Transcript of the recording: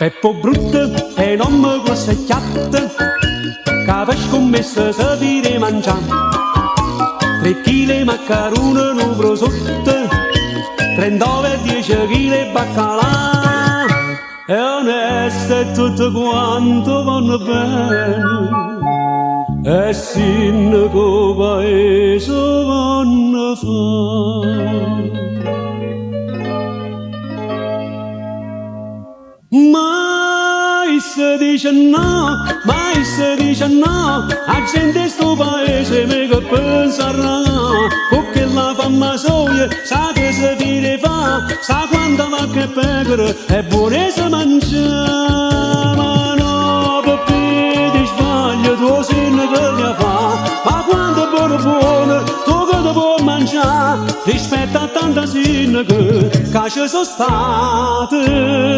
Peppo brutto e non mi grossa chiatta, che per scommessa si tira mangiare. 3 chili maccarone, un prosciutto, 39 e 10 chili baccalà. E onesto è tutto quanto vanno bene, e sindaco paese vanno fare. Mai si dice no, mai si dice no, a gente sto paese mica pensarà, perché la fama soia sa che si tira fa, sa quanta vacca e pecore è buona si mangia, ma no, perché ti sbagli tu sinne che ne fa, ma quanto è buono, tu che ti puoi mangiare, rispetto a tanta sinne che ci sono state.